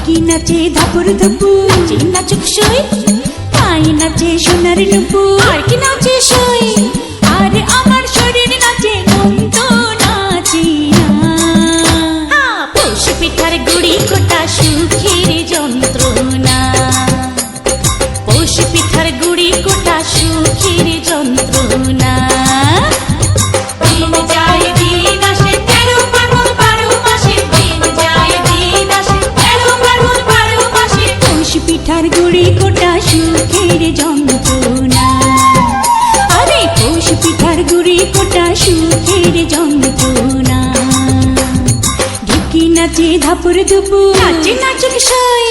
ঢুকি নাচে ধাপুর ধুপু, নাচে নাচুক সই, পায়ে নাচে সোনার নুপু, আর কি নাচে সই, আর আমার শরীর নাচে মন তো নাচি না। পৌষ পিঠার গুড়ি কোটা সুখের যন্ত্রণা, পৌষ পিঠার গুড়ি কোটা সুখের যন্ত্রণা। পিঠার গুড়ি কোটা সুখের যন্ত্রণা, আরে পৌষ পিঠার গুড়ি কোটা সুখের যন্ত্রণা। ঢুকি নাচে ধাপুর ধুপু, নাচে নাচুক সই।